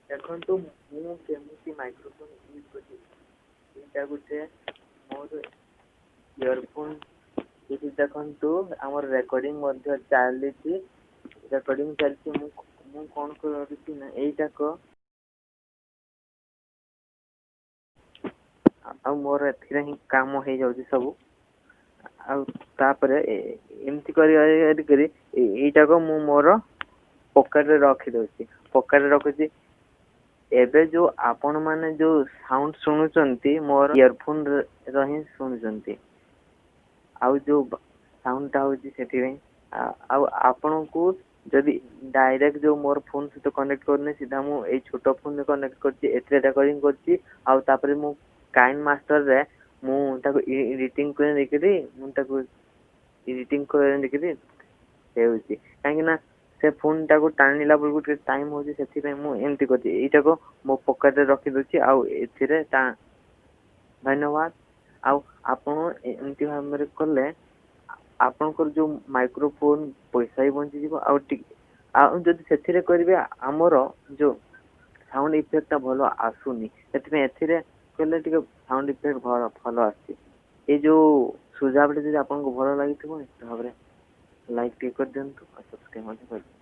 ଦେଖନ୍ତୁ ମୁଁ କେମିତି ମାଇକ୍ରୋଫୋନ୍ ୟୁଜ୍ କରିବି। ଏଇଟା ଗୋଟେ ମୋର ଇୟରଫୋନ୍। ଏଠି ଦେଖନ୍ତୁ ଆମର ରେକର୍ଡିଂ ମଧ୍ୟ ଚାଲିଛି। ମୁଁ କ'ଣ କରୁଛି ନା ଏଇଟାକ ଆଉ ମୋର ଏଥିରେ ହିଁ କାମ ହେଇଯାଉଛି ସବୁ। ଆଉ ତାପରେ ଏମିତି କରିକରି ଏଇଟାକ ମୁଁ ମୋର ପକେଟରେ ରଖୁଛି। ଏବେ ଯୋଉ ଆପଣ ମାନେ ଯୋଉ ସାଉଣ୍ଡ ଶୁଣୁଛନ୍ତି ମୋର ଇୟରଫୋନ ହିଁ ଶୁଣୁଛନ୍ତି। ଆଉ ଯୋଉ ସାଉଣ୍ଡଟା ହଉଛି ସେଥିପାଇଁ ଆଉ ଆପଣଙ୍କୁ ଯଦି ଡାଇରେକ୍ଟ ଯୋଉ ମୋର ଫୋନ ସହିତ କନେକ୍ଟ କରୁନି, ସିଧା ମୁଁ ଏଇ ଛୋଟ ଫୋନରେ କନେକ୍ଟ କରୁଛି, ଏଥିରେ ରେକର୍ଡିଂ କରୁଛି। ଆଉ ତାପରେ ମୁଁ କାଇନ୍ ମାଷ୍ଟରରେ ମୁଁ ତାକୁ ଏଡିଟିଂ କରି ନେଇକିରି ହେଉଛି। କାହିଁକି ନା ସେ ଫୋନଟାକୁ ଟାଣିଲା ବେଳକୁ ଟିକେ ଟାଇମ ହଉଛି, ସେଥିପାଇଁ ମୁଁ ଏମିତି କରୁଛି। ଏଇଟାକୁ ମୋ ପକେଟରେ ରଖିଦଉଛି ଆଉ ଏଥିରେ ଧନ୍ୟବାଦ। ଆଉ ଆପଣ ଏମିତି ଭାବରେ କଲେ ଆପଣଙ୍କର ଯୋଉ ମାଇକ୍ରୋଫୋନ ପଇସା ବି ବଞ୍ଚିଯିବ। ଆଉ ଯଦି ସେଥିରେ କରିବେ ଆମର ଯୋଉ ସାଉଣ୍ଡ ଇଫେକ୍ଟଟା ଭଲ ଆସୁନି, ସେଥିପାଇଁ ଏଥିରେ କଲେ ଟିକେ ସାଉଣ୍ଡ ଇଫେକ୍ଟ ଭଲ ଆସୁଛି। ଏଇ ଯୋଉ ସୁଝାବଟି ଯଦି ଆପଣଙ୍କୁ ଭଲ ଲାଗିଥିବ ନିଶ୍ଚିତ ଭାବରେ ଲାଇକ୍ ଟିକେ କରିଦିଅନ୍ତୁ ଆଉ ସବସ୍କ୍ରାଇବ୍ ମଧ୍ୟ କରିଦିଅନ୍ତୁ।